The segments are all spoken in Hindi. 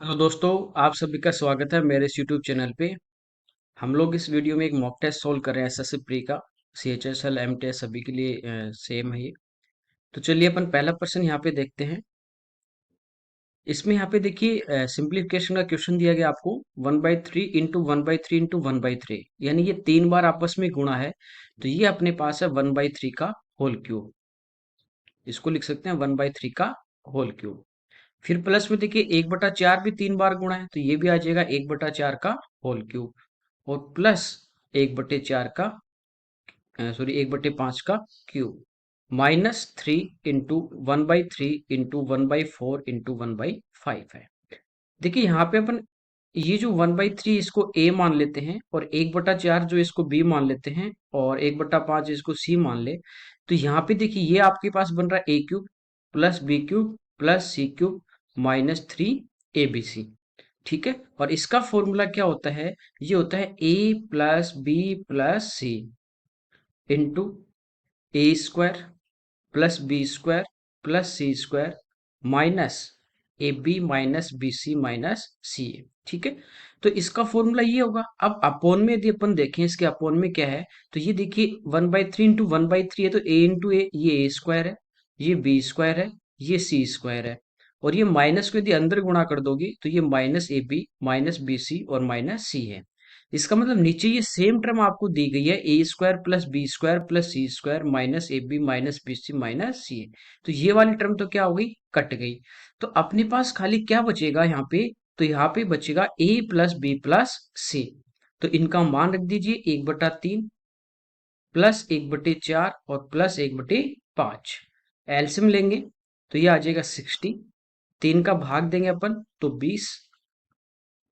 हेलो दोस्तों, आप सभी का स्वागत है मेरे इस यूट्यूब चैनल पे। हम लोग इस वीडियो में एक मॉक टेस्ट सोल्व कर रहे हैं एसएससी प्री का। सीएचएसएल एमटीएस सभी के लिए सेम है ये। तो चलिए अपन पहला क्वेश्चन यहाँ पे देखते हैं। इसमें यहाँ पे देखिए सिंप्लीफिकेशन का क्वेश्चन दिया गया आपको 1/3 इंटू 1/3 इंटू 1/3, यानी ये 3 बार आपस में गुणा है। तो ये अपने पास है 1/3 का होल क्यूब। इसको लिख सकते हैं 1/3 का होल क्यूब। फिर प्लस में देखिए 1/4 भी 3 बार गुणा है, तो ये भी आ जाएगा 1/4 का होल क्यूब। और प्लस 1/4 का, सॉरी 1/5 का क्यूब, -3 इंटू 1/3 इंटू 1/4 इंटू 1/5 है। देखिए यहाँ पे अपन ये जो 1/3 इसको ए मान लेते हैं, और 1/4 जो इसको बी मान लेते हैं, और 1/5 इसको सी मान ले। तो यहाँ पे देखिए ये आपके पास बन रहा है A cube plus B cube plus C cube -3 ABC। ठीक है, और इसका फॉर्मूला क्या होता है? ये होता है A plus B plus C into A square plus B square plus C square minus A B minus B C minus C A. ठीक है, तो इसका फॉर्मूला ये होगा। अब अपोन में यदि अपन देखें, इसके अपोन में क्या है, तो ये देखिए 1/3 इंटू 1/3 है, तो ए इंटू ए, ये ए स्क्वायर है, ये बी स्क्वायर है, ये सी स्क्वायर है। और ये माइनस को यदि अंदर गुणा कर दोगे तो ये -AB - BC और -C है। इसका मतलब नीचे ये सेम टर्म आपको दी गई है, A square plus B square plus C square -AB - BC - C। तो ये वाली टर्म तो क्या हो गई, कट गई। तो अपने पास खाली क्या बचेगा यहाँ पे? तो यहाँ पे बचेगा a प्लस बी प्लस सी। तो इनका मान रख दीजिए 1/3 प्लस 1/4 और प्लस 1/5। एलसीएम लेंगे तो ये आ जाएगा 60। 3 का भाग देंगे अपन तो 20।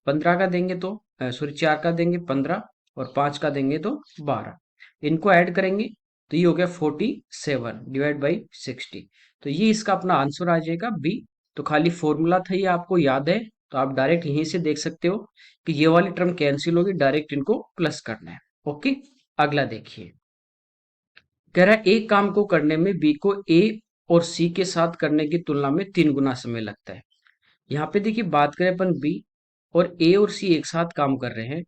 15 का देंगे तो, सॉरी 4 का देंगे 15, और 5 का देंगे तो 12। इनको ऐड करेंगे तो ये हो गया 47 डिवाइड बाई 60। तो ये इसका अपना आंसर आ जाएगा बी। तो खाली फॉर्मूला था, ये आपको याद है, तो आप डायरेक्ट यहीं से देख सकते हो कि ये वाली टर्म कैंसिल होगी, डायरेक्ट इनको प्लस करना है। ओके, अगला देखिए। कह रहा है एक काम को करने में बी को ए और सी के साथ करने की तुलना में 3 गुना समय लगता है। यहाँ पे देखिए बात करें अपन बी और ए और सी एक साथ काम कर रहे हैं।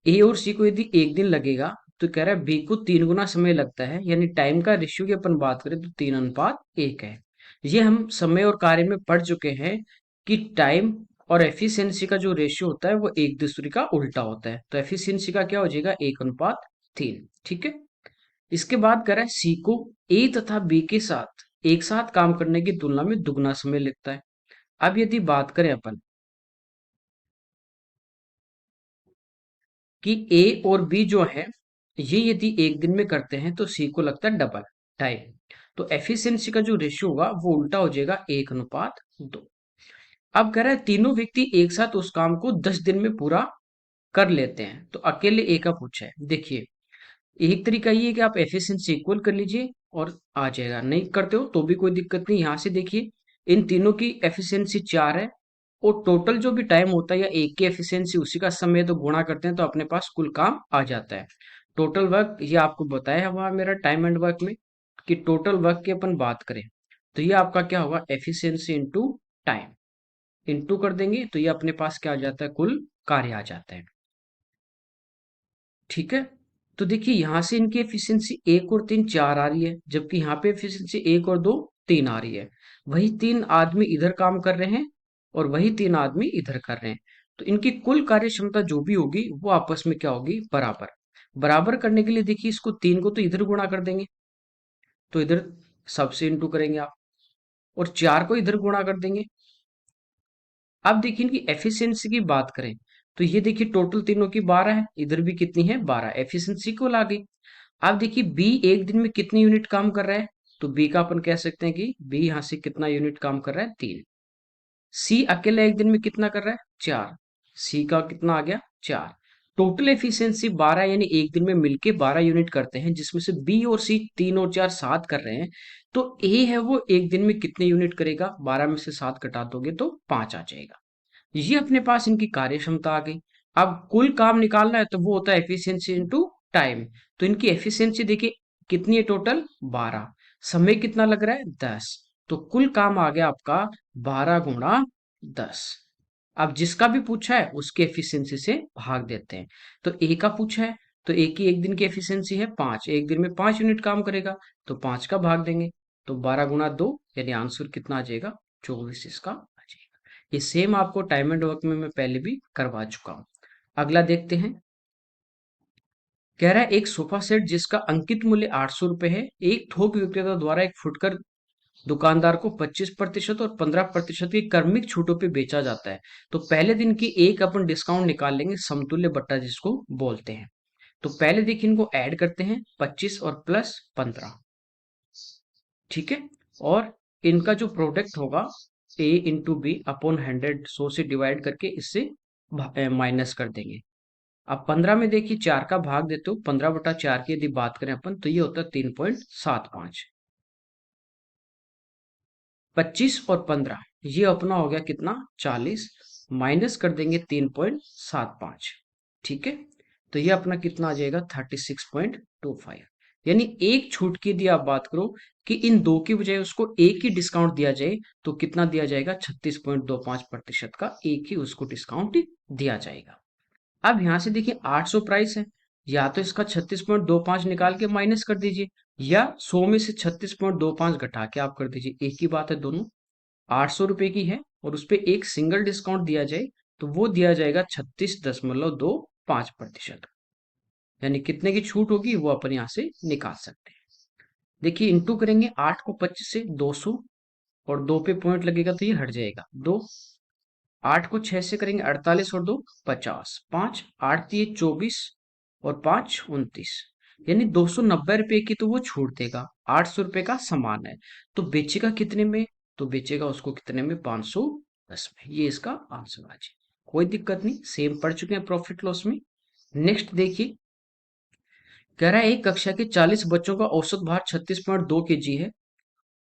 ए और सी को यदि एक दिन लगेगा, तो कह रहा है बी को 3 गुना समय लगता है, यानी टाइम का रेशियो की अपन बात करें तो 3:1 है। ये हम समय और कार्य में पढ़ चुके हैं कि टाइम और एफिशिएंसी का जो रेशियो होता है वो एक दूसरे का उल्टा होता है। तो एफिशिएंसी का क्या हो जाएगा, 1:3। ठीक है, इसके बाद कह रहा है सी को ए तथा बी के साथ एक साथ काम करने की तुलना में दुगना समय लगता है। अब यदि बात करें अपन कि ए और बी जो है, ये यदि एक दिन में करते हैं तो सी को लगता है डबल टाइम। तो एफिशिएंसी का जो रेशियो होगा वो उल्टा हो जाएगा 1:2। अब कह रहा है तीनों व्यक्ति एक साथ उस काम को 10 दिन में पूरा कर लेते हैं, तो अकेले ए का पूछा है। देखिए, एक तरीका ये है कि आप एफिशिएंसी इक्वल कर लीजिए और आ जाएगा, नहीं करते हो तो भी कोई दिक्कत नहीं। यहाँ से देखिए इन तीनों की एफिशिएंसी 4 है, और टोटल जो भी टाइम होता है या एक की एफिशिएंसी उसी का समय तो गुणा करते हैं तो अपने पास कुल काम आ जाता है। टोटल वर्क ये आपको बताया हुआ मेरा टाइम एंड वर्क में, कि टोटल वर्क की अपन बात करें तो ये आपका क्या होगा, एफिशिएंसी इंटू टाइम। इंटू कर देंगे तो ये अपने पास क्या आ जाता है, कुल कार्य आ जाता है। ठीक है, तो देखिए यहां से इनकी एफिशिएंसी 1 और 3 4 आ रही है, जबकि यहाँ पे एफिशिएंसी 1 और 2 3 आ रही है। वही 3 आदमी इधर काम कर रहे हैं और वही 3 आदमी इधर कर रहे हैं। तो इनकी कुल कार्य क्षमता जो भी होगी वो आपस में क्या होगी, बराबर। बराबर करने के लिए देखिए इसको 3 को तो इधर गुणा कर देंगे, तो इधर सबसे इंटू करेंगे आप, और 4 को इधर गुणा कर देंगे। अब देखिए इनकी एफिशिएंसी की बात करें तो ये देखिए टोटल तीनों की 12 है, इधर भी कितनी है, 12। एफिशिएंसी को ला गई। अब देखिए बी एक दिन में कितनी यूनिट काम कर रहा है, तो बी का अपन कह सकते हैं कि बी यहां से कितना यूनिट काम कर रहा है, 3। सी अकेला एक दिन में कितना कर रहा है, 4। सी का कितना आ गया, 4। टोटल एफिशिएंसी 12, यानी एक दिन में मिलके 12 यूनिट करते हैं, जिसमें से बी और सी 3 और 4 7 कर रहे हैं। तो ए है वो एक दिन में कितने यूनिट करेगा, 12 में से 7 घटा दोगे तो 5 आ जाएगा। ये अपने पास इनकी कार्य क्षमता आ गई। अब कुल काम निकालना है तो वो होता है एफिशिएंसी इनटू टाइम। तो इनकी एफिशिएंसी देखिए कितनी है, टोटल 12। समय कितना लग रहा है, 10। तो कुल काम आ गया आपका 12 गुणा 10। अब जिसका भी पूछा है उसके एफिशिएंसी से भाग देते हैं। तो ए का पूछा है, तो ए की एक दिन की एफिशिएंसी है 5, एक दिन में 5 यूनिट काम करेगा, तो 5 का भाग देंगे। तो 12 गुणा 2 यानी आंसर कितना आ जाएगा, 24 इसका आ जाएगा। ये सेम आपको टाइम एंड वर्क में मैं पहले भी करवा चुका हूँ। अगला देखते हैं। कह रहा है एक सोफा सेट जिसका अंकित मूल्य 800 रुपए है, एक थोक विक्रेता द्वारा एक फुटकर दुकानदार को 25% और 15% की क्रमिक छूटों पे बेचा जाता है। तो पहले दिन की एक अपन डिस्काउंट निकाल लेंगे, समतुल्य बट्टा जिसको बोलते हैं। तो पहले देखिए इनको ऐड करते हैं, 25 और प्लस 15, ठीक है। और इनका जो प्रोडक्ट होगा ए इंटू बी अपॉन 100, 100 से डिवाइड करके इससे माइनस कर देंगे। अब 15 में देखिए 4 का भाग देते हो, 15/4 की यदि बात करें अपन तो ये होता है 3.75। 25 और 15 ये अपना हो गया कितना, 40, माइनस कर देंगे 3.75, ठीक है। तो ये अपना कितना आ जाएगा, 36.25। यानी एक छूट की यदि आप बात करो कि इन दो की बजाय उसको एक ही डिस्काउंट दिया जाए तो कितना दिया जाएगा, 36.25% का एक ही उसको डिस्काउंट दिया जाएगा। अब यहाँ से देखिए 800 प्राइस है, या तो इसका 36.25 निकाल के माइनस कर दीजिए, या 100 में से 36.25 घटा के आप कर दीजिए, एक ही बात है दोनों। 800 रुपए की है और उस पर एक सिंगल डिस्काउंट दिया जाए तो वो दिया जाएगा 36.25%। यानी कितने की छूट होगी वो अपन यहाँ से निकाल सकते हैं। देखिए इंटू करेंगे 8 को 25 से 200, और 2 पे पॉइंट लगेगा तो ये हट जाएगा 2। 8 को 6 से करेंगे 48 और 2 50, 5 8 दिए 24 और 5 29, यानी 290 रुपए की तो वो छूट देगा। 800 रुपए का सामान है तो बेचेगा कितने में, तो बेचेगा उसको कितने में, 510 में। ये इसका आंसर आ जाए, कोई दिक्कत नहीं, सेम पढ़ चुके हैं प्रॉफिट लॉस में। नेक्स्ट देखिए, कह रहा है एक कक्षा के 40 बच्चों का औसत भार 36.2 केजी है।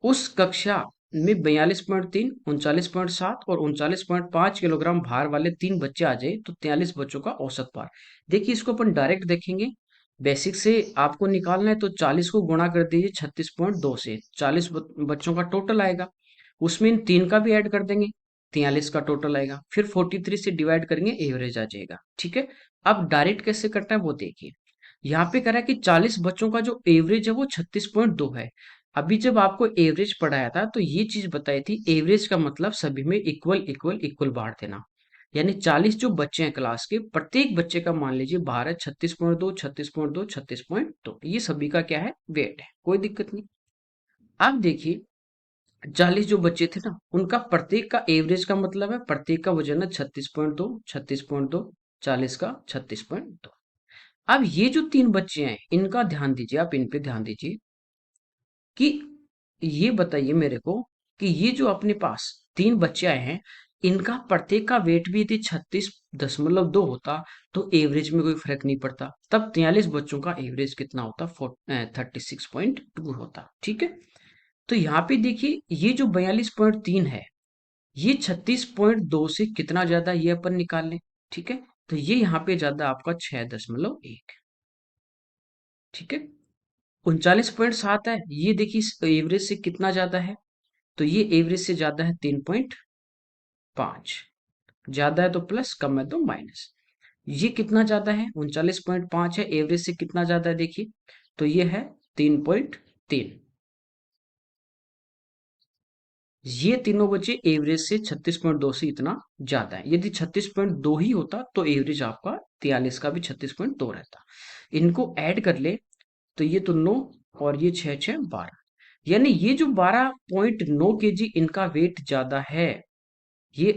उस कक्षा में 42.3, 39.7 और 39.5 किलोग्राम भार वाले 3 बच्चे आ जाए तो 43 बच्चों का औसत भार। देखिए इसको अपन डायरेक्ट देखेंगे, बेसिक से आपको निकालना है तो 40 को गुणा कर दीजिए 36.2 से, 40 बच्चों का टोटल आएगा। उसमें इन तीन का भी ऐड कर देंगे, 43 का टोटल आएगा। फिर 43 से डिवाइड करेंगे, एवरेज आ जाएगा, ठीक है। अब डायरेक्ट कैसे करना है वो देखिए। यहाँ पे कह रहा है कि 40 बच्चों का जो एवरेज है वो 36.2 है। अभी जब आपको एवरेज पढ़ाया था तो ये चीज बताई थी, एवरेज का मतलब सभी में इक्वल इक्वल इक्वल बांट देना। यानी 40 जो बच्चे हैं क्लास के, प्रत्येक बच्चे का मान लीजिए भार है 36.2, 36.2, 36.2, ये सभी का क्या है, वेट है, कोई दिक्कत नहीं। अब देखिए 40 जो बच्चे थे ना, उनका प्रत्येक का एवरेज का मतलब है प्रत्येक का वजन है 36.2, 36.2, 40 का 36.2। अब ये जो 3 बच्चे हैं इनका ध्यान दीजिए, आप इन पे ध्यान दीजिए कि ये बताइए मेरे को कि ये जो अपने पास 3 बच्चे आए हैं, इनका प्रत्येक का वेट भी यदि 36.2 होता तो एवरेज में कोई फर्क नहीं पड़ता, तब 43 बच्चों का एवरेज कितना होता, 36.2 होता, ठीक है। तो यहाँ पे देखिए ये जो 42.3 है, ये 36.2 से कितना ज्यादा है, ये अपन निकाल लें, ठीक है। तो ये यहाँ पे ज्यादा आपका 6.1, ठीक है। 39.7 है, ये देखिए एवरेज से कितना ज्यादा है, तो ये एवरेज से ज्यादा है 3.5, ज्यादा है तो प्लस, कम है तो माइनस। ये कितना ज्यादा है, 39.5 है, एवरेज से कितना ज्यादा है देखिए, तो ये है 3.3। ये तीनों बच्चे एवरेज से 36.2 से इतना ज्यादा है। यदि 36.2 ही होता तो एवरेज आपका 43 का भी 36.2 रहता। इनको ऐड कर ले तो ये तो 9 और ये 6 6 12, यानी ये जो 12.9 केजी इनका वेट ज्यादा है। ये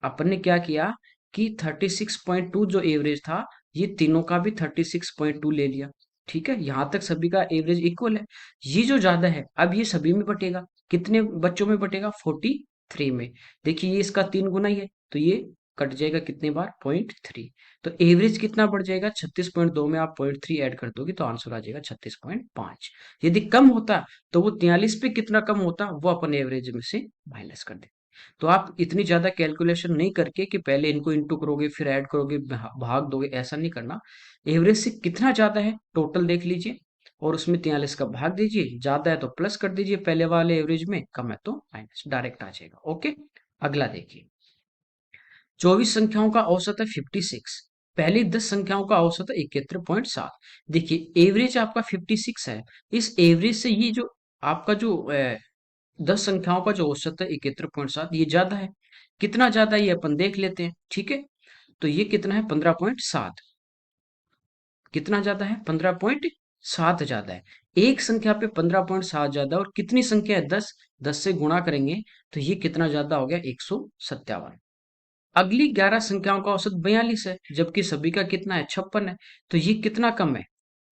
अपन ने क्या किया कि 36.2 जो एवरेज था, ये तीनों का भी 36.2 ले लिया, ठीक है। यहां तक सभी का एवरेज इक्वल है। ये जो ज्यादा है अब ये सभी में बटेगा, कितने बच्चों में बटेगा, 43 में। देखिए ये इसका 3 गुना ही है तो ये कट जाएगा कितने बार, 0.3। तो एवरेज कितना बढ़ जाएगा, 36.2 में आप 0.3 ऐड कर दोगे तो आंसर आ जाएगा 36.5। यदि कम होता तो वो 43 पे कितना कम होता वो अपन एवरेज में से माइनस कर देते। तो आप इतनी ज्यादा कैलकुलेशन नहीं करके कि पहले इनको इंटू करोगे फिर ऐड करोगे भाग दोगे, ऐसा नहीं करना। एवरेज से कितना ज्यादा है टोटल देख लीजिए और उसमें 43 का भाग दीजिए, ज्यादा है तो प्लस कर दीजिए पहले वाले एवरेज में, कम है तो माइनस, डायरेक्ट आ जाएगा, ओके। अगला देखिए, 24 संख्याओं का औसत है 56। पहली 10 संख्याओं का औसत है 71.7। देखिए एवरेज आपका 56 है। इस एवरेज से ये जो आपका जो 10 संख्याओं का जो औसत है 71.7, ये ज्यादा है। कितना ज्यादा है ये अपन देख लेते हैं, ठीक है। तो ये कितना है 15.7। कितना ज्यादा है 15.7 ज्यादा है। एक संख्या पे 15.7 ज्यादा, और कितनी संख्या है 10, 10 से गुणा करेंगे तो ये कितना ज्यादा हो गया 157। अगली 11 संख्याओं का औसत 42 है, जबकि सभी का कितना है 56 है। तो ये कितना कम है,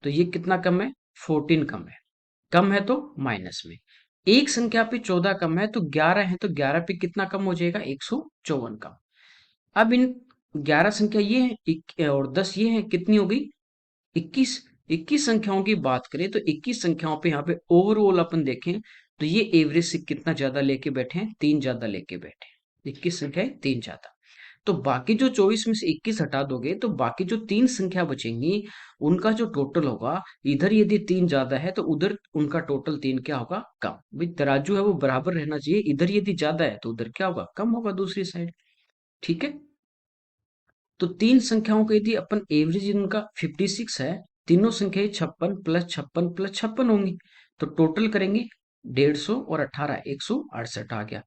तो ये कितना कम है 14 कम है। कम है तो माइनस में। एक संख्या पे 14 कम है तो 11 है, तो 11 पे कितना कम हो जाएगा 154 कम। अब इन 11 संख्या ये है और 10 ये है, कितनी हो गई 21। 21 संख्याओं की बात करें तो 21 संख्याओं पे यहाँ पे ओवरऑल अपन देखें तो ये एवरेज से कितना ज्यादा लेके बैठे हैं, 3 ज्यादा लेके बैठे हैं। 21 संख्या है 3 ज्यादा। तो बाकी जो 24 में से 21 हटा दोगे तो बाकी जो 3 संख्या बचेंगी उनका जो टोटल होगा, इधर यदि 3 ज्यादा है तो उधर उनका टोटल 3 क्या होगा कम। भाई तराजू है वो बराबर रहना चाहिए, इधर यदि ज्यादा है तो उधर क्या होगा कम होगा दूसरी साइड, ठीक है। तो तीन संख्याओं का यदि अपन एवरेज इनका 56 है, तीनों संख्याएं 56 + 56 + 56 होंगी, तो टोटल करेंगे 150 और 18 168 आ गया।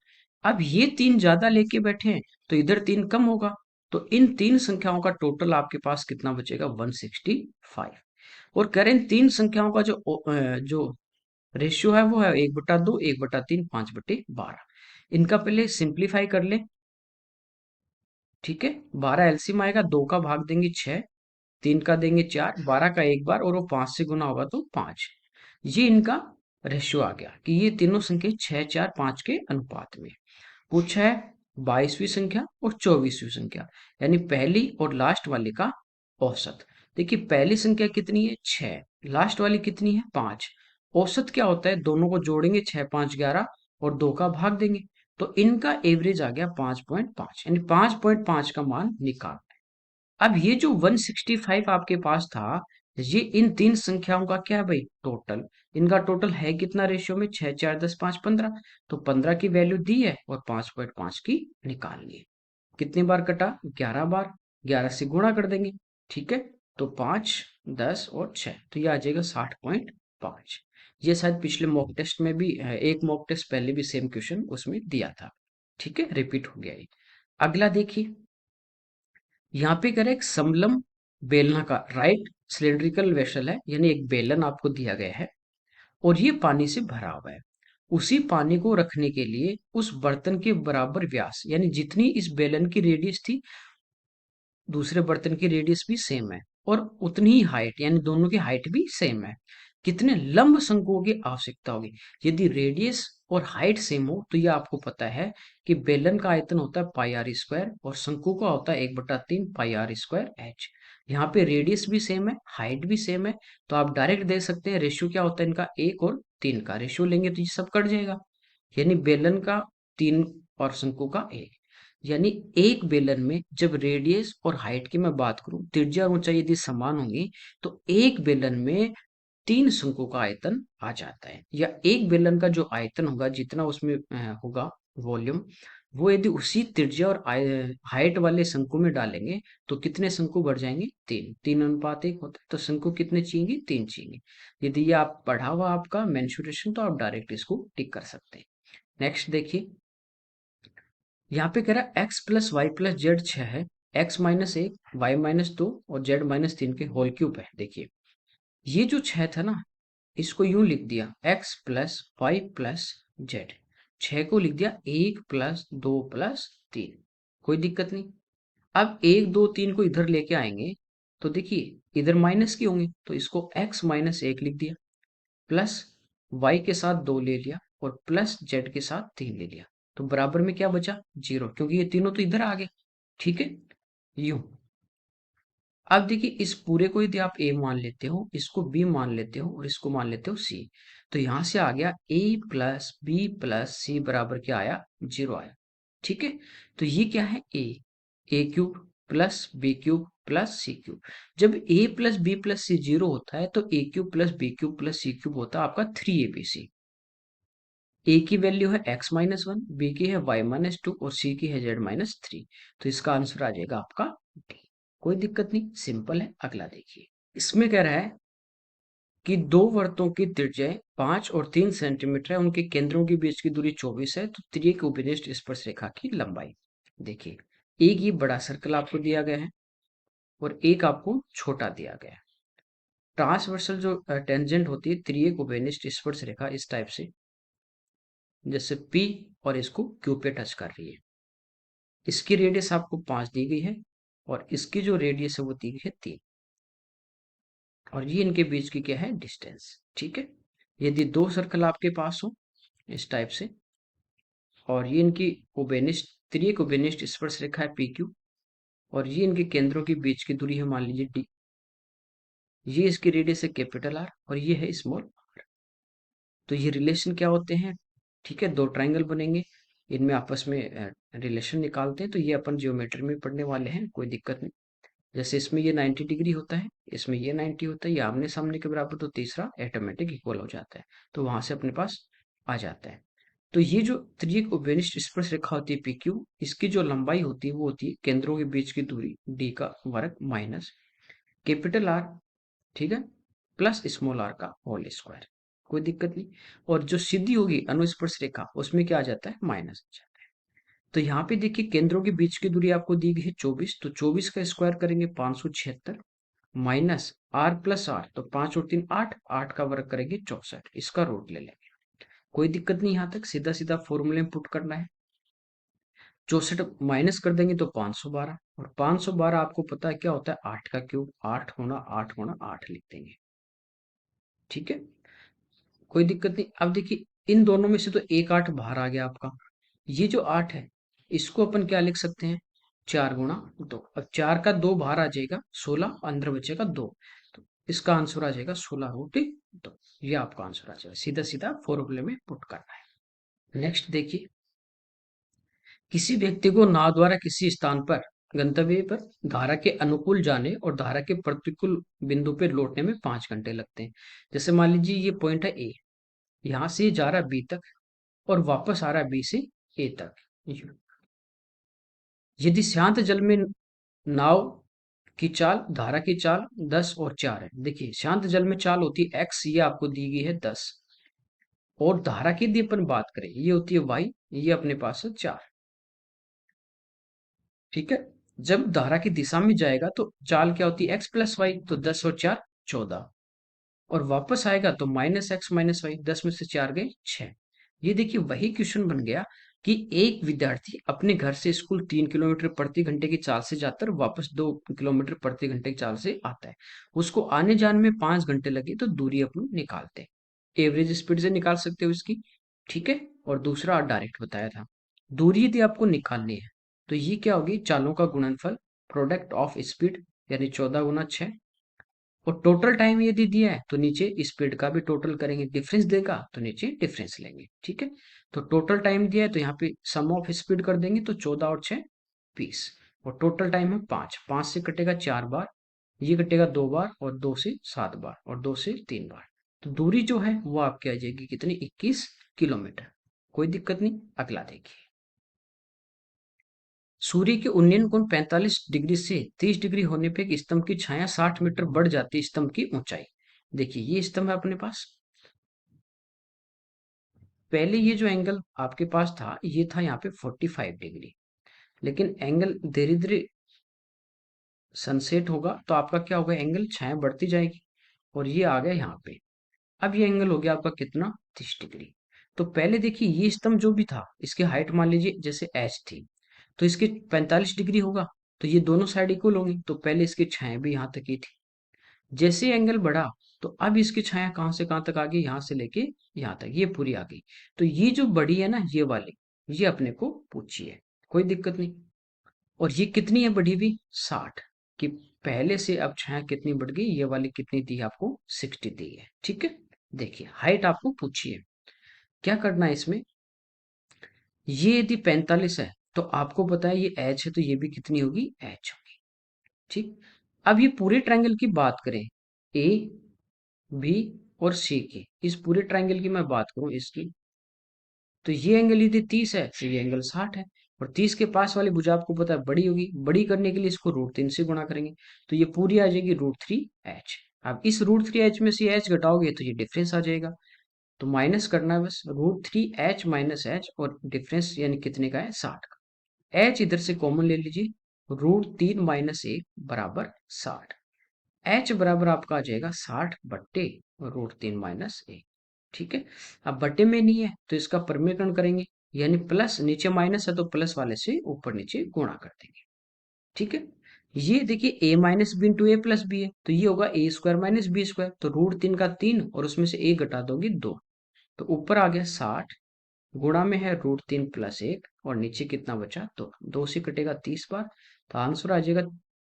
अब ये तीन ज्यादा लेके बैठे हैं तो इधर तीन कम होगा, तो इन तीन संख्याओं का टोटल आपके पास कितना बचेगा 165। और कह रहे हैं इन तीन संख्याओं का जो रेशियो है वो है 1/2 1/3 5/12। इनका पहले सिंप्लीफाई कर ले, ठीक है। 12 एलसीएम आएगा, 2 का भाग देंगे 6, 3 का देंगे 4, 12 का एक बार, और वो 5 से गुना होगा तो 5। ये इनका रेशियो आ गया कि ये तीनों संख्या 6 4 5 के अनुपात में। पूछा है 22वीं संख्या और 24वीं संख्या, यानी पहली और लास्ट वाले का औसत। देखिए पहली संख्या कितनी है 6, लास्ट वाली कितनी है 5। औसत क्या होता है, दोनों को जोड़ेंगे 6 5 11 और 2 का भाग देंगे, तो इनका एवरेज आ गया 5.5, यानी 5.5 का मान निकाल। अब ये जो 165 आपके पास था, ये इन तीन संख्याओं का क्या है भाई टोटल। इनका टोटल है कितना रेशियो में 6 4 10 5 15। तो 15 की वैल्यू दी है और 5.5 की निकालनी है। कितनी बार कटा 11 बार, 11 से गुणा कर देंगे, ठीक है। तो 5 10 और 6, तो ये आ जाएगा 60.5। ये शायद पिछले मॉक टेस्ट में भी एक मॉक टेस्ट पहले भी सेम क्वेश्चन उसमें दिया था, ठीक है, रिपीट हो गया ये। अगला देखिए, यहाँ पे करें एक समलम बेलनाकार राइट सिलेंड्रिकल वेसल है, यानी एक बेलन आपको दिया गया है और ये पानी से भरा हुआ है। उसी पानी को रखने के लिए उस बर्तन के बराबर व्यास, यानी जितनी इस बेलन की रेडियस थी दूसरे बर्तन की रेडियस भी सेम है, और उतनी ही हाइट, यानी दोनों की हाइट भी सेम है। कितने लंब शंकुओं की आवश्यकता होगी। यदि रेडियस और हाइट सेम हो तो ये आपको पता है कि बेलन का आयतन होता है πr² और शंकु का होता है 1/3 πr²h। यहाँ पे रेडियस भी सेम है, हाइट भी सेम है, तो आप डायरेक्ट देख सकते हैं रेशियो क्या होता है इनका 1 और 3 का रेशियो लेंगे तो ये सब कट जाएगा। यानी बेलन का 3 और शंकु का 1, यानी एक बेलन में जब रेडियस और हाइट की मैं बात करूं, त्रिज्या और ऊंचाई यदि समान होंगी तो एक बेलन में 3 शंकु का आयतन आ जाता है। या एक बेलन का जो आयतन होगा जितना उसमें होगा वॉल्यूम, वो यदि उसी त्रिज्या और हाइट वाले शंकु में डालेंगे तो कितने शंकु बढ़ जाएंगे 3, 3:1 होता है। तो शंकु कितने चाहिए 3 चाहिए। यदि ये आप पढ़ा हुआ आपका मेंसुरेशन तो आप डायरेक्ट इसको टिक कर सकते हैं। नेक्स्ट देखिए, यहाँ पे कह रहा है x + y + z 6 है, x-1 y-2 और z-3 के होल क्यूब है। देखिए ये जो 6 था ना, इसको यूं लिख दिया x + y + z, 6 को लिख दिया 1 + 2 + 3, कोई दिक्कत नहीं। अब 1 2 3 को इधर लेके आएंगे तो देखिए इधर माइनस की होंगे, तो इसको x-1 लिख दिया, प्लस y के साथ 2 ले लिया और प्लस z के साथ 3 ले लिया, तो बराबर में क्या बचा 0, क्योंकि ये तीनों तो इधर आ गए, ठीक है। यूं अब देखिए इस पूरे को यदि आप a मान लेते हो, इसको b मान लेते हो और इसको मान लेते हो c, तो यहां से आ गया a + b + c बराबर क्या आया 0 आया, ठीक है। तो ये क्या है a³ + b³ + c³। जब a + b + c 0 होता है तो a³ + b³ + c³ होता है आपका 3abc। ए की वैल्यू है x-1, बी की है y-2 और सी की है z-3। तो इसका आंसर आ जाएगा आपका डी। कोई दिक्कत नहीं, सिंपल है। अगला देखिए, इसमें कह रहा है कि दो वृत्तों की त्रिज्याएं 5 और 3 सेंटीमीटर है, उनके केंद्रों के बीच की दूरी 24 है, तो त्रियक उपनिष्ठ स्पर्श रेखा की लंबाई। देखिए, एक ये बड़ा सर्कल आपको दिया गया है और एक आपको छोटा दिया गया है। ट्रांसवर्सल जो टेंजेंट होती है त्रियक उपनिष्ठ स्पर्श रेखा इस टाइप से, जैसे P और इसको Q पे टच कर रही है। इसकी रेडियस आपको 5 दी गई है और इसकी जो रेडियस है वो दी गई है 3, और ये इनके बीच की क्या है, डिस्टेंस। ठीक है, यदि दो सर्कल आपके पास हो इस टाइप से और ये इनकी उभयनिष्ठ त्रियक उभयनिष्ठ स्पर्श रेखा है PQ, और ये इनके केंद्रों के बीच की दूरी है मान लीजिए D, ये इसकी रेडियस है कैपिटल R और ये है स्मॉल r। तो ये रिलेशन क्या होते हैं, ठीक है, दो ट्राइंगल बनेंगे, इनमें आपस में रिलेशन निकालते हैं। तो ये अपन ज्योमेट्री में पढ़ने वाले हैं, कोई दिक्कत नहीं। जैसे इसमें ये 90 डिग्री होता है, इसमें ये 90 होता है, ये आमने सामने के बराबर, तो तीसरा ऑटोमेटिक इक्वल हो जाता है, तो वहां से अपने पास आ जाता है। तो ये जो त्रियक उपविष्ट स्पर्श रेखा होती है PQ, इसकी जो लंबाई होती है वो होती है केंद्रों के बीच की दूरी D का वर्ग माइनस कैपिटल R, ठीक है, प्लस स्मॉल r का होल स्क्वायर। कोई दिक्कत नहीं। और जो सीधी होगी अनुस्पर्श रेखा, उसमें क्या आ जाता है, माइनस आ जाता है। तो यहाँ पे देखिए केंद्रों के बीच की दूरी आपको दी गई है 24, तो 24 का स्क्वायर करेंगे 576 माइनस r प्लस r, तो 5 और 3 8, 8 का वर्ग करेंगे 64, इसका रूट ले लेंगे। कोई दिक्कत नहीं, यहाँ तक सीधा सीधा फॉर्मूले में पुट करना है। 64 माइनस कर देंगे तो 512, और 512 आपको पता है क्या होता है, 8 का क्यूब, 8 लिख देंगे। ठीक है, कोई दिक्कत नहीं। अब देखिए, इन दोनों में से तो एक 8 बाहर आ गया आपका, ये जो 8 है इसको अपन क्या लिख सकते हैं, 4 गुणा 2। अब 4 का 2 बाहर आ जाएगा, 16, अंदर बचेगा 2, तो इसका आंसर आ जाएगा 16√2। ये आपका आंसर आ जाएगा, सीधा सीधा फॉर्मूले में पुट करना है। नेक्स्ट देखिए, किसी व्यक्ति को नाव द्वारा किसी स्थान पर गंतव्य पर धारा के अनुकूल जाने और धारा के प्रतिकूल बिंदु पर लौटने में 5 घंटे लगते हैं। जैसे मान लीजिए ये पॉइंट है ए, यहाँ से जा रहा है बी तक और वापस आ रहा है बी से ए तक। यदि शांत जल में नाव की चाल, धारा की चाल 10 और 4 है। देखिए, शांत जल में चाल होती है x, ये आपको दी गई है 10, और धारा की यदि अपन बात करें ये होती है y, ये अपने पास है 4। ठीक है, जब धारा की दिशा में जाएगा तो चाल क्या होती है, x प्लस वाई, तो 10 और 4 14, और वापस आएगा तो -x - y, 10 में से 4 गए 6। ये देखिए वही क्वेश्चन बन गया कि एक विद्यार्थी अपने घर से स्कूल 3 किलोमीटर प्रति घंटे की चाल से जाकर वापस 2 किलोमीटर प्रति घंटे की चाल से आता है, उसको आने जाने में 5 घंटे लगे, तो दूरी अपन निकालते हैं, एवरेज स्पीड से निकाल सकते हो इसकी। ठीक है, और दूसरा डायरेक्ट बताया था। दूरी यदि आपको निकालनी है तो ये क्या होगी, चालों का गुणनफल, प्रोडक्ट ऑफ स्पीड, यानी 14 × 6, और टोटल टाइम यदि दिया है तो नीचे स्पीड का भी टोटल करेंगे, डिफरेंस देगा तो नीचे डिफरेंस लेंगे। ठीक है, तो टोटल टाइम दिया है तो यहाँ पे सम ऑफ स्पीड कर देंगे, तो 14 और 6 20, और टोटल टाइम है 5, 5 से कटेगा 4 बार, ये कटेगा 2 बार, और 2 से 7 बार, और 2 से 3 बार। तो दूरी जो है वो आपकी आ जाएगी कितनी, 21 किलोमीटर। कोई दिक्कत नहीं। अगला देखिए, सूर्य के उन्नयन कोण 45 डिग्री से 30 डिग्री होने पे एक स्तंभ की छाया 60 मीटर बढ़ जाती है स्तंभ की ऊंचाई। देखिए, ये स्तंभ है अपने पास, पहले ये जो एंगल आपके पास था ये था यहाँ पे 45 डिग्री, लेकिन एंगल धीरे धीरे सनसेट होगा तो आपका क्या होगा, एंगल छाया बढ़ती जाएगी, और ये आ गया यहाँ पे। अब ये एंगल हो गया आपका कितना, 30 डिग्री। तो पहले देखिए ये स्तंभ जो भी था इसकी हाइट मान लीजिए जैसे h थी, तो इसके 45 डिग्री होगा, तो ये दोनों साइड इक्वल होंगी, तो पहले इसकी छाया भी यहाँ तक ही थी। जैसे एंगल बढ़ा तो अब इसकी छाया कहाँ से कहाँ तक आ गई, यहाँ से लेके यहाँ तक, ये पूरी आ गई। तो ये जो बड़ी है ना ये वाली, ये अपने को पूछी है, कोई दिक्कत नहीं। और ये कितनी है बढ़ी हुई, 60, कि पहले से अब छाया कितनी बढ़ गई, ये वाली कितनी दी है आपको, 60 दी है। ठीक है, देखिए हाइट आपको पूछी है, क्या करना है इसमें, ये यदि 45 है तो आपको पता है ये एच है, तो ये भी कितनी होगी, एच होगी। ठीक, अब ये पूरे ट्रायंगल की बात करें, ए बी और सी की, इस पूरे ट्रायंगल की मैं बात करूं इसकी, तो ये एंगल यदि 30 है तो ये एंगल 60 है। और 30 के पास वाली भुजा आपको पता है बड़ी होगी, बड़ी करने के लिए इसको √3 से गुणा करेंगे, तो ये पूरी आ जाएगी √3h। अब इस √3h में से h घटाओगे तो ये डिफरेंस आ जाएगा, तो माइनस करना है बस, √3h माइनस h, और डिफरेंस यानी कितने का है, 60 का। h इधर से कॉमन ले लीजिए, √3 माइनस 1 बराबर 60। h बराबर आपका आ जाएगा 60/√3 - 1। ठीक है। अब बटे में नहीं है तो इसका परिमेयकरण करेंगे, यानी प्लस, नीचे माइनस है तो प्लस वाले से ऊपर नीचे गुणा कर देंगे। ठीक है। ये देखिए a minus B into A plus B है, तो ये होगा a² माइनस b², तो √3 का 3 और उसमें से a घटा दोगे 2, तो ऊपर आ गया 60, गुणा में है √3 प्लस 1, और नीचे कितना बचा, तो 2 से कटेगा 30 बार, तो आंसर आ जाएगा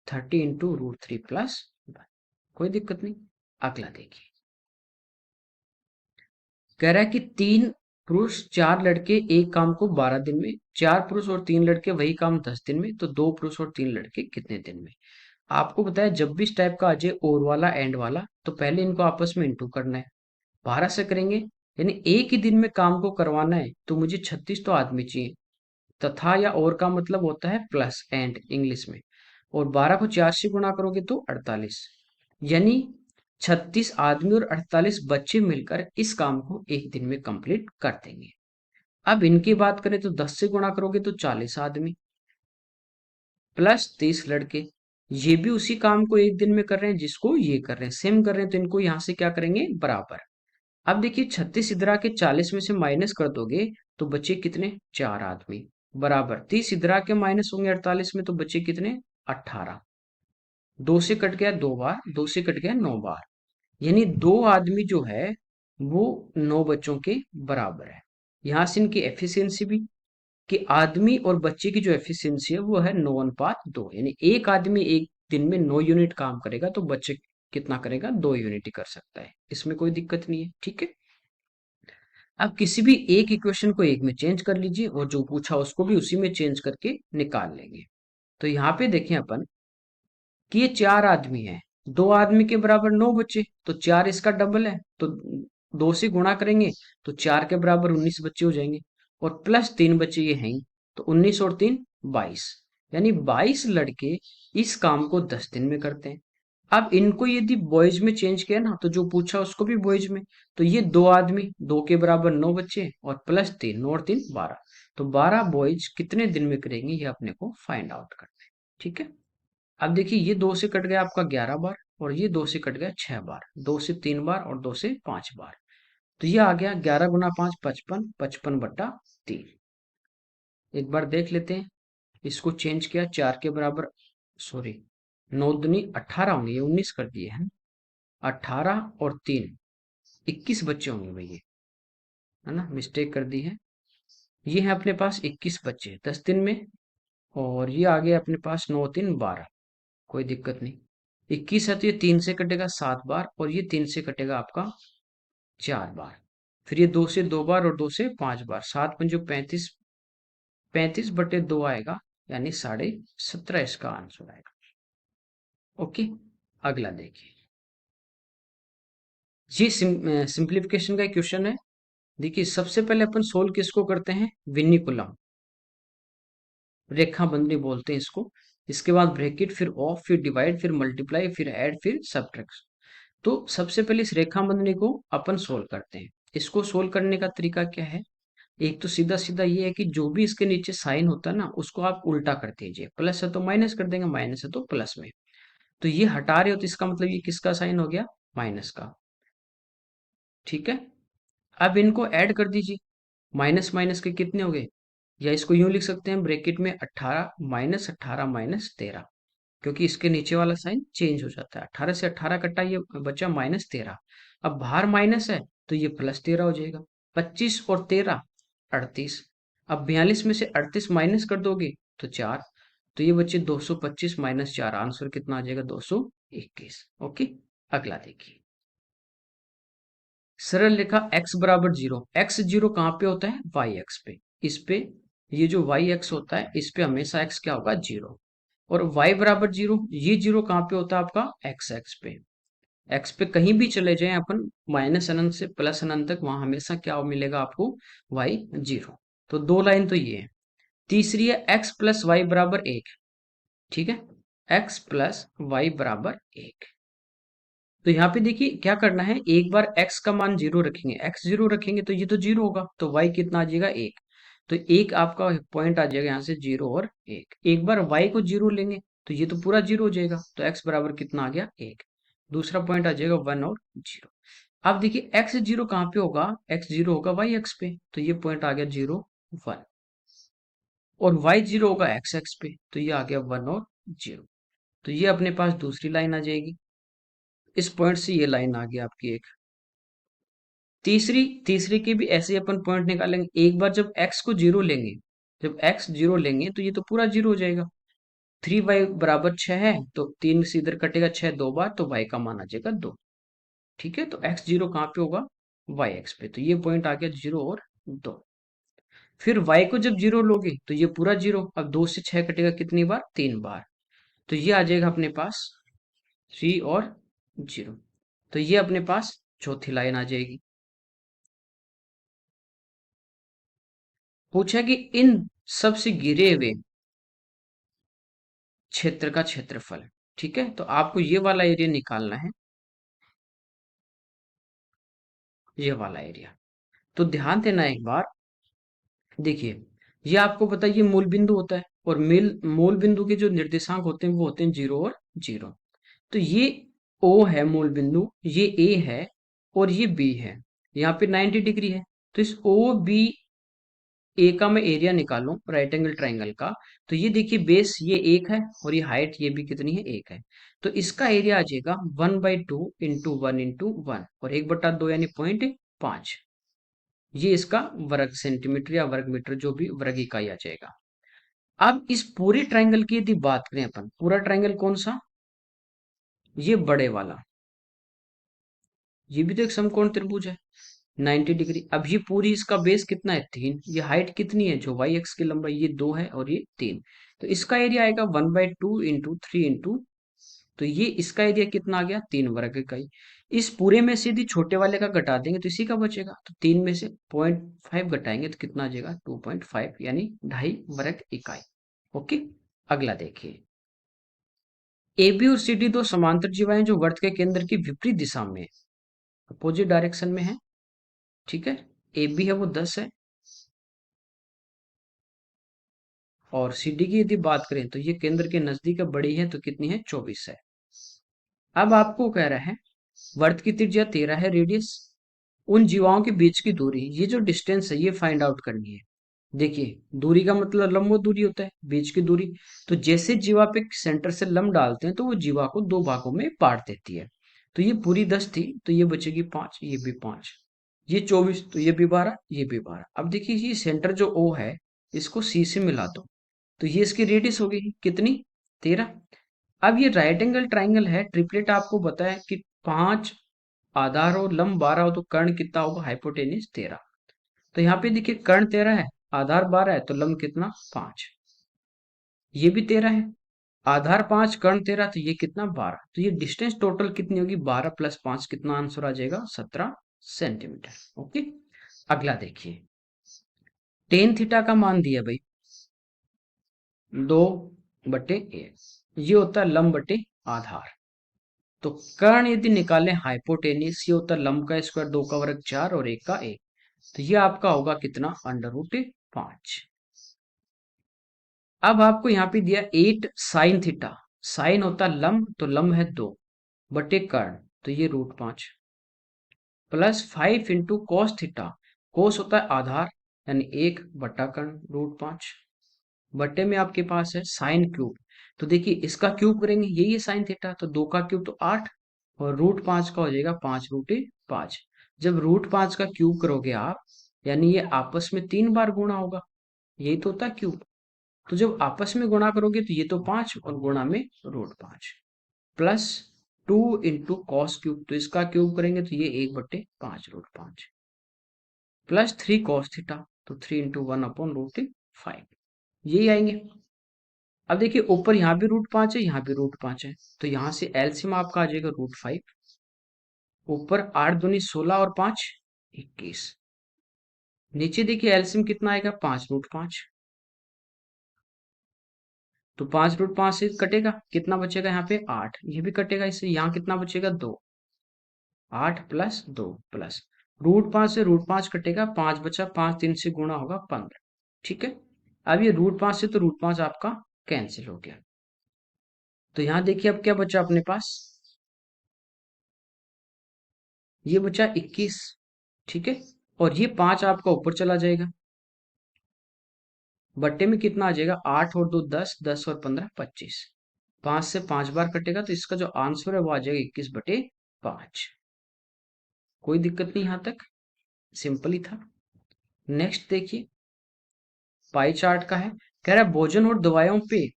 30 इंटू √3 प्लस 1। कोई दिक्कत नहीं। अगला देखिए, कह रहा है कि 3 पुरुष 4 लड़के एक काम को 12 दिन में, 4 पुरुष और 3 लड़के वही काम 10 दिन में, तो 2 पुरुष और 3 लड़के कितने दिन में। आपको बताया जब भी इस टाइप का आ जाए और वाला एंड वाला, तो पहले इनको आपस में इंटू करना है, 12 से करेंगे, यानी एक ही दिन में काम को करवाना है, तो मुझे 36 तो आदमी चाहिए। तथा या और का मतलब होता है प्लस एंड इंग्लिश में, और 12 को 4 से गुणा करोगे तो 48, यानी 36 आदमी और 48 बच्चे मिलकर इस काम को एक दिन में कंप्लीट कर देंगे। अब इनकी बात करें तो 10 से गुणा करोगे तो 40 आदमी प्लस 30 लड़के, ये भी उसी काम को एक दिन में कर रहे हैं जिसको ये कर रहे हैं, सेम कर रहे हैं, तो इनको यहां से क्या करेंगे, बराबर। अब देखिए 36 इधर आके 40 में से माइनस कर दोगे तो बचे कितने, 4 आदमी, बराबर 30 इधर आके माइनस होंगे 48 में, तो बचे कितने, 18। 2 से कट गया 2 बार, 2 से कट गया 9 बार, यानी 2 आदमी जो है वो 9 बच्चों के बराबर है। यहां से इनकी एफिशिएंसी भी, कि आदमी और बच्चे की जो एफिशिएंसी है वो है 9:2, यानी एक आदमी एक दिन में 9 यूनिट काम करेगा तो बच्चे कितना करेगा, 2 यूनिट ही कर सकता है, इसमें कोई दिक्कत नहीं है। ठीक है। अब किसी भी एक इक्वेशन को एक में चेंज कर लीजिए और जो पूछा उसको भी उसी में चेंज करके निकाल लेंगे। तो यहाँ पे देखें अपन कि ये 4 आदमी है, 2 आदमी के बराबर 9 बच्चे, तो 4 इसका डबल है, तो 2 से गुणा करेंगे तो 4 के बराबर 19 बच्चे हो जाएंगे, और प्लस 3 बच्चे ये हैं ही, तो 19 और 3 22, यानी 22 लड़के इस काम को 10 दिन में करते हैं। अब इनको यदि बॉयज में चेंज किया ना, तो जो पूछा उसको भी बॉयज में, तो ये 2 आदमी, 2 के बराबर 9 बच्चे, और प्लस 3, 9 और 3 12, तो 12 बॉयज कितने दिन में करेंगे ये अपने को फाइंड आउट करना है। ठीक है। अब देखिए ये 2 से कट गया आपका 11 बार, और ये 2 से कट गया 6 बार, 2 से 3 बार और 2 से 5 बार, तो ये आ गया 11 गुना 5 55, 55/3। एक बार देख लेते हैं, इसको चेंज किया 4 के बराबर, सॉरी 9 दूनी 18 होंगे, ये 19 कर दिए हैं, 18 और 3 21 बच्चे होंगे भैया, है ना, मिस्टेक कर दी है। ये है अपने पास 21 बच्चे 10 दिन में, और ये आ गया अपने पास 9 3 12, कोई दिक्कत नहीं। 21 है तो ये 3 से कटेगा 7 बार, और ये 3 से कटेगा आपका 4 बार, फिर ये 2 से 2 बार और 2 से 5 बार, 7 पंजो 35, 35/2 आएगा, यानी 17.5 इसका आंसर आएगा। ओके। अगला देखिए, ये सिंप्लीफिकेशन का क्वेश्चन है। देखिए सबसे पहले अपन सोल्व किसको करते हैं, विनिकुलम, रेखा बंधनी बोलते हैं इसको। इसके बाद ब्रैकेट, फिर ऑफ, फिर डिवाइड, फिर मल्टीप्लाई, फिर ऐड, फिर सब्ट्रैक्ट। तो सबसे पहले इस रेखा बंधनी को अपन सोल्व करते हैं। इसको सोल्व करने का तरीका क्या है, एक तो सीधा सीधा ये है कि जो भी इसके नीचे साइन होता है ना उसको आप उल्टा कर दीजिए, प्लस है तो माइनस कर देंगे, माइनस है तो प्लस में, तो ये हटा रहे हो तो इसका मतलब ये किसका साइन हो गया, माइनस का। ठीक है। अब इनको ऐड कर दीजिए, माइनस माइनस के कितने हो गए, या इसको यूं लिख सकते हैं ब्रैकेट में 18 -18 -13, क्योंकि इसके नीचे वाला साइन चेंज हो जाता है, 18 से 18 कटा, ये बचा -13। अब बाहर माइनस है तो ये +13 हो जाएगा, 25 और 13 38। अब 42 में से 38 माइनस कर दोगे तो 4, तो ये बचे 225 -4, आंसर कितना आ जाएगा, 221। ओके। अगला देखिए, सरल रेखा x बराबर 0, x 0 कहाँ पे होता है, y एक्स पे, इस पे, ये जो y एक्स होता है इस पे हमेशा x क्या होगा, 0, और y बराबर 0, ये 0 कहाँ पे होता है आपका, x एक्स पे, एक्स पे कहीं भी चले जाएं अपन, माइनस अनंत से प्लस अनंत तक, वहां हमेशा क्या मिलेगा आपको, वाई जीरो। तो दो लाइन तो ये है। तीसरी है एक्स प्लस वाई बराबर एक। ठीक है, एक्स प्लस वाई बराबर एक। तो यहाँ पे देखिए क्या करना है, एक बार x का मान जीरो रखेंगे, x जीरो रखेंगे तो ये तो जीरो होगा, तो y कितना आ जाएगा, एक। तो एक आपका पॉइंट आ जाएगा यहाँ से जीरो और एक बार y को जीरो लेंगे तो ये तो पूरा जीरो हो जाएगा, तो x बराबर कितना आ गया, एक। दूसरा पॉइंट आ जाएगा वन और जीरो। अब देखिए x जीरो कहाँ पे होगा, x जीरो होगा y एक्स पे, तो ये पॉइंट आ गया जीरो वन। और y जीरो होगा x एक्स पे, तो ये आ गया वन और जीरो। तो ये अपने पास दूसरी लाइन आ जाएगी। इस पॉइंट से ये लाइन आ गई आपकी एक। तीसरी तीसरी की भी ऐसे ही अपन पॉइंट निकालेंगे, एक बार जब x को जीरो लेंगे, जब x जीरो लेंगे तो ये तो पूरा जीरो हो जाएगा। थ्री वाई बराबर छह है, तो तीन से इधर कटेगा, छह दो बार, तो y का मान आ जाएगा दो। ठीक है, तो x जीरो कहाँ पे होगा, y एक्स पे, तो ये पॉइंट आ गया जीरो और दो। फिर y को जब जीरो लोगे तो ये पूरा जीरो, अब दो से छह कटेगा कितनी बार, तीन बार, तो ये आ जाएगा अपने पास थ्री और जीरो। तो ये अपने पास चौथी लाइन आ जाएगी। पूछा कि इन सबसे घिरे हुए क्षेत्र का क्षेत्रफल। ठीक है, तो आपको ये वाला एरिया निकालना है, ये वाला एरिया। तो ध्यान देना एक बार, देखिए ये आपको पता है ये मूल बिंदु होता है, और मूल बिंदु के जो निर्देशांक होते हैं वो होते हैं जीरो और जीरो। तो ये O है मूल बिंदु, ये A है, और ये B है। यहाँ पे 90 डिग्री है, तो इस O B ए का मैं एरिया निकालूं राइट एंगल ट्राइंगल का, तो ये देखिए बेस ये एक है, और ये हाइट ये भी कितनी है, एक है। तो इसका एरिया आ जाएगा one by two into one into one, और एक बटा दो यानी पॉइंट पांच। ये इसका वर्ग सेंटीमीटर या वर्ग मीटर जो भी वर्ग इकाई आ जाएगा। अब इस पूरे ट्राइंगल की यदि बात करें अपन, पूरा ट्राइंगल कौन सा, ये बड़े वाला, ये भी तो एक समकोण त्रिभुज है 90 डिग्री। अब ये पूरी इसका बेस कितना है, तीन। ये हाइट कितनी है, जो वाई एक्स की लंबाई ये दो है और ये तीन। तो इसका एरिया आएगा one by two into three into, तो ये इसका एरिया कितना आ गया, तीन वर्ग इकाई। इस पूरे में से यदि छोटे वाले का घटा देंगे तो इसी का बचेगा, तो तीन में से पॉइंट फाइव घटाएंगे तो कितना आ जाएगा, टू पॉइंट फाइव, यानी ढाई वर्ग इकाई। ओके, अगला देखिए, ए बी और सी डी दो समांतर जीवाएं जो वृत्त के केंद्र की विपरीत दिशा में, अपोजिट डायरेक्शन में है। ठीक है, ए बी है वो 10 है, और सी डी की यदि बात करें तो ये केंद्र के नजदीक है, बड़ी है, तो कितनी है, 24 है। अब आपको कह रहा है वर्त की त्रिज्या 13 है, रेडियस, उन जीवाओं के बीच की दूरी, ये जो डिस्टेंस है ये फाइंड आउट करनी है। देखिए दूरी का मतलब लंबवत दूरी होता है, बीच की दूरी। तो जैसे जीवा पे सेंटर से लंब डालते हैं तो वो जीवा को दो भागों में बांट देती है। तो ये पूरी 10 थी, तो ये बचेगी पांच, ये भी पांच, ये 24, तो ये भी 12, ये भी 12। अब देखिए ये सेंटर जो ओ है, इसको सी से मिला दो, तो ये इसकी रेडियस होगी कितनी, 13। अब ये राइट एंगल ट्राइंगल है, ट्रिपलेट आपको पता है कि पांच आधार हो, लंब 12 हो, तो कर्ण कितना होगा, हाइपोटेनिस 13। तो यहाँ पे देखिए कर्ण 13 है, आधार 12 है, तो लंब कितना, पांच। ये भी 13 है, आधार पांच, कर्ण 13, तो ये कितना, 12। तो ये डिस्टेंस टोटल कितनी होगी, 12 प्लस पांच, कितना आंसर आ जाएगा, 17 सेंटीमीटर। ओके, अगला देखिए, टेन थीटा का मान दिया भाई, दो बटे एक, ये होता है लंब बटे आधार। तो कर्ण यदि निकालें हाइपोटेनिस, ये होता है लंब का स्क्वायर, दो का वर्ग चार, और एक का एक, तो ये आपका होगा कितना, अंडर रूट पांच। अब आपको यहाँ पे दिया एट साइन थीटा, साइन होता है लंब, तो लंब है दो, बटे कर्ण, तो ये रूट पांच, plus five into cos theta, cos होता है आधार, यानी एक बटा कर्ण रूट पांच, बटे में आपके पास है साइन क्यूब। तो देखिए इसका क्यूब करेंगे, यही है साइन थीटा, तो दो का क्यूब तो आठ, और रूट पांच का हो जाएगा पांच रूटे पांच। जब रूट पांच का क्यूब करोगे आप, यानी ये आपस में तीन बार गुणा होगा, यही तो होता है क्यूब। तो जब आपस में गुणा करोगे तो ये तो पांच, और गुणा में रूट पांच, plus two into cos cube, तो इसका क्यूब करेंगे तो ये एक बट्टे पांच रूट पांच, प्लस थ्री कॉस थीटा, तो three into one upon root five, यही आएंगे। अब देखिए ऊपर यहाँ भी रूट पांच है, यहाँ भी रूट पांच है, तो यहाँ से एलसीएम आपका आ जाएगा रूट फाइव, ऊपर 8 दूनी 16 और 5 21। नीचे देखिए एलसीएम कितना आएगा, 5√5। तो 5√5 से कटेगा, कितना बचेगा यहाँ पे 8, ये भी कटेगा इससे, यहाँ कितना बचेगा 2। 8 प्लस 2 प्लस √5 से √5 कटेगा, 5 बचा, 5 3 से गुणा होगा 15। ठीक है। अब ये √5 से तो √5 आपका कैंसिल हो गया। तो यहाँ देखिए अब क्या बचा अपने पास, ये बचा 21। ठीक है। और ये 5 आपका ऊपर चला जाएगा, बट्टे में कितना आ जाएगा, 8 और 2 10, 10 और 15 25। 5 से 5 बार कटेगा तो इसका जो आंसर है वो आ जाएगा 21/5। कोई दिक्कत नहीं यहाँ तक, सिंपल ही था। नेक्स्ट देखिए पाई चार्ट का है, कह रहा है भोजन और दवाइयों पे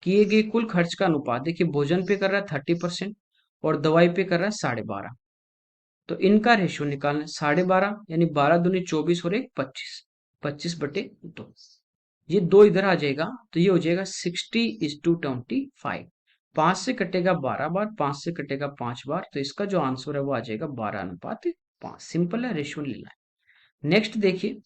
किए गए कुल खर्च का अनुपात। देखिए भोजन पे कर रहा है 30% और दवाई पे कर रहा है 12.5। तो इनका रेशियो निकालना है, 12.5 यानी 12 दूनी 24 और एक 25, 25/2। ये दो इधर आ जाएगा तो ये हो जाएगा 60:25। 5 से कटेगा 12 बार, 5 से कटेगा 5 बार, तो इसका जो आंसर है वो आ जाएगा 12:5। सिंपल है, रेशियो लेना है। नेक्स्ट देखिए,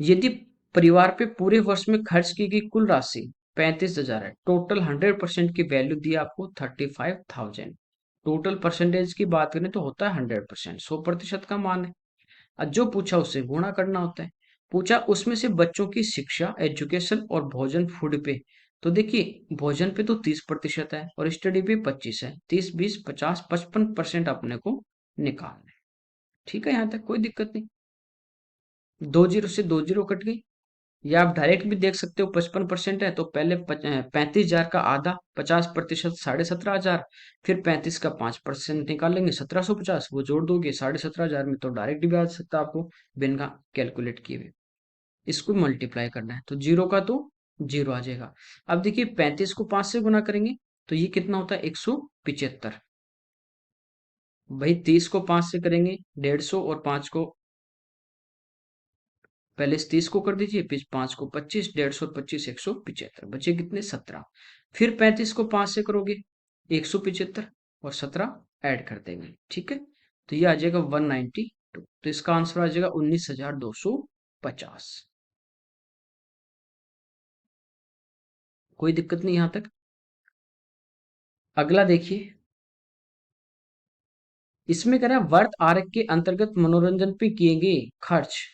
यदि परिवार पे पूरे वर्ष में खर्च की गई कुल राशि 35,000 है, टोटल 100% की वैल्यू दी आपको 35,000। टोटल परसेंटेज की बात करें तो होता है 100%, 100% का मान है। अब जो पूछा उससे गुणा करना होता है। पूछा उसमें से बच्चों की शिक्षा एजुकेशन और भोजन फूड पे, तो देखिए भोजन पे तो 30% है और स्टडी पे 25 है, 30 20 50 55% अपने को निकालना है। ठीक है, यहाँ तक कोई दिक्कत नहीं। 2 जीरो से 2 जीरो कट गई। या आप डायरेक्ट भी देख सकते हो, 55% है तो पहले 35,000 का आधा 50% 17,500, फिर 35 का 5% निकालेंगे 1750, वो जोड़ दोगे 17,500 में, तो डायरेक्ट भी आ सकता है आपको बिना कैलकुलेट किए हुए। इसको मल्टीप्लाई करना है तो जीरो का तो जीरो आ जाएगा। अब देखिए 35 को 5 से गुना करेंगे तो ये कितना होता है 175। भाई 30 को 5 से करेंगे 150 और 5 को, पहले इस 30 को कर दीजिए, फिर 5 को 25, 150 और 25 175, बचे कितने 17। फिर 35 को 5 से करोगे 175 और 17 ऐड कर देंगे। ठीक है, तो ये आ जाएगा 192, तो इसका आंसर आ जाएगा 19,250। कोई दिक्कत नहीं यहां तक। अगला देखिए, इसमें कह रहा है वर्त आरक के अंतर्गत मनोरंजन पे किए गए खर्च,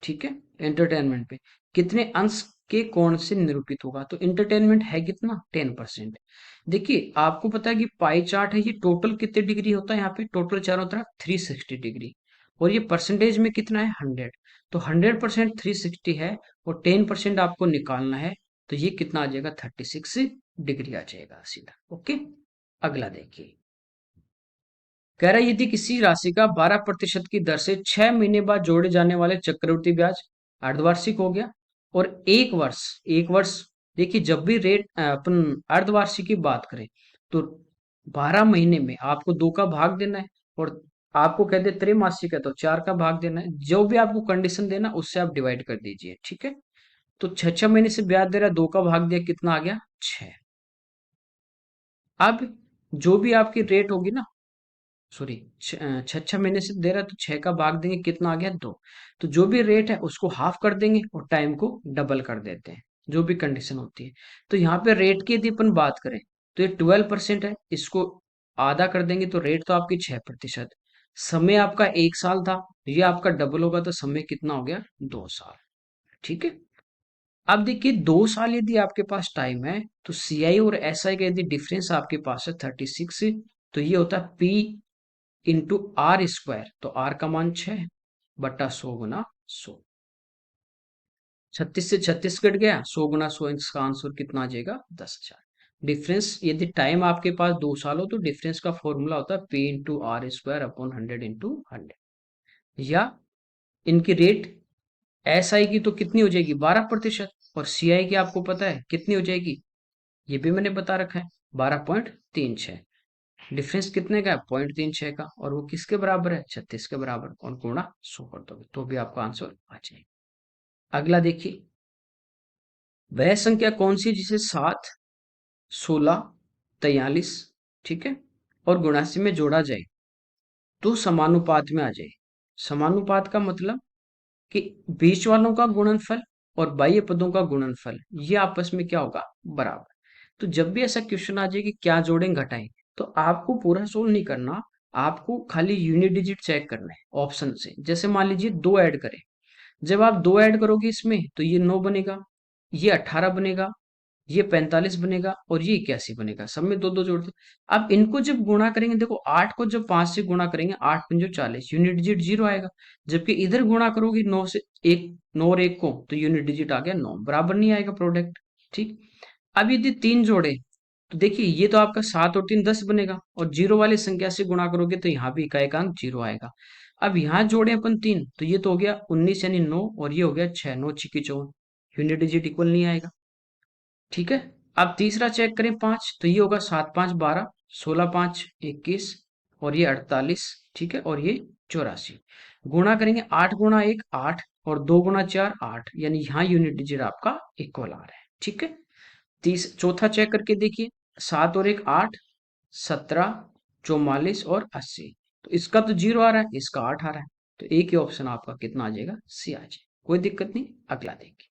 ठीक है, एंटरटेनमेंट पे कितने अंश के कोण से निरूपित होगा। तो एंटरटेनमेंट है कितना 10%। देखिए आपको पता है कि पाई चार्ट है, ये टोटल कितने डिग्री होता है, यहाँ पे टोटल चारों तरफ 360 डिग्री, और ये परसेंटेज में कितना है 100। तो 100% 360 है और 10% आपको निकालना है, तो ये कितना आ जाएगा 36 डिग्री आ जाएगा सीधा। ओके, अगला देखिए, कह रहा है यदि किसी राशि का 12% की दर से 6 महीने बाद जोड़े जाने वाले चक्रवृद्धि ब्याज अर्धवार्षिक हो गया, और 1 वर्ष, 1 वर्ष, देखिए जब भी रेट अपन अर्धवार्षिक की बात करें तो 12 महीने में आपको 2 का भाग देना है, और आपको कहते हैं त्रैमासिक है तो 4 का भाग देना है, जो भी आपको कंडीशन देना उससे आप डिवाइड कर दीजिए। ठीक है, तो 6 6 महीने से ब्याज दे रहा है, 2 का भाग दिया, कितना आ गया 6। अब जो भी आपकी रेट होगी ना, सॉरी, 6 6 महीने से दे रहा है तो 6 का भाग देंगे, कितना आ गया 2। तो जो भी रेट है उसको हाफ कर देंगे और टाइम को डबल कर देते हैं, जो भी कंडीशन होती है। तो यहाँ पे रेट की यदि अपन बात करें तो ये 12% है, इसको आधा कर देंगे तो रेट तो आपकी 6%। समय आपका 1 साल था, ये आपका डबल होगा तो समय कितना हो गया 2 साल। ठीक है। अब देखिए 2 साल यदि आपके पास टाइम है तो सीआई और एसआई का यदि डिफरेंस आपके पास है 36, तो ये होता है पी इंटू आर स्क्वायर, तो आर का मान 6/100 गुना 100। 36 से 36 कट गया, 100 गुना 100, इसका आंसर कितना आ जाएगा 10,000। डिफरेंस यदि टाइम आपके पास 2 साल हो तो डिफरेंस का फॉर्मूला होता है P into R square upon 100 into 100। या इनकी रेट एस आई की तो कितनी हो जाएगी 12%, और सी आई की आपको पता है कितनी हो जाएगी, ये भी मैंने बता रखा है 12.36। डिफरेंस कितने का है 0.36 का, और वो किसके बराबर है 36 के बराबर, और गुणा 100 कर दोगे तो भी आपका आंसर आ जाएगा। अगला देखिए, वह संख्या कौन सी है जिसे 7 16 43, ठीक है, और 79 में जोड़ा जाए। तो समानुपात में आ जाए। समानुपात का मतलब कि बीच वालों का गुणनफल और बाह्य पदों का गुणनफल ये आपस में क्या होगा, बराबर। तो जब भी ऐसा क्वेश्चन आ जाए कि क्या जोड़ें घटाएं, तो आपको पूरा सोल्व नहीं करना, आपको खाली यूनिट डिजिट चेक करना है ऑप्शन से। जैसे मान लीजिए दो ऐड करें, जब आप दो ऐड करोगे इसमें तो ये 9 बनेगा, ये 18 बनेगा, ये 45 बनेगा और ये 81 बनेगा। सब में दो दो जोड़ दो। अब इनको जब गुणा करेंगे, देखो 8 को जब 5 से गुणा करेंगे, 8 पंजो 40, यूनिट डिजिट 0 आएगा। जबकि इधर गुणा करोगे 9 से, एक 9 और 1 को, तो यूनिट डिजिट आ गया 9, बराबर नहीं आएगा प्रोडक्ट। ठीक। अब यदि तीन जोड़े, तो देखिए ये तो आपका 7 और 3 10 बनेगा, और जीरो वाली संख्या से गुणा करोगे तो यहाँ भी इकाई का अंक 0 आएगा। अब यहाँ जोड़े अपन तीन, तो ये तो हो गया 19 यानी 9, और ये हो गया 6, 9 छिकी 54, यूनिट डिजिट इक्वल नहीं आएगा। ठीक है। अब तीसरा चेक करें 5, तो ये होगा 7 5 12, 16 5 21, और ये 48। ठीक है, और ये 84। गुणा करेंगे 8 गुणा 1 8, और 2 गुणा 4 8, यानी यहाँ यूनिट डिजिट आपका इक्वल आ रहा है। ठीक है। चौथा चेक करके देखिए, 7 और 1 8, 17 44 और 80। तो इसका तो 0 आ रहा है, इसका 8 आ रहा है, तो एक ही ऑप्शन आपका कितना आ जाएगा, सी आ जाएगा। कोई दिक्कत नहीं, अगला देखिए।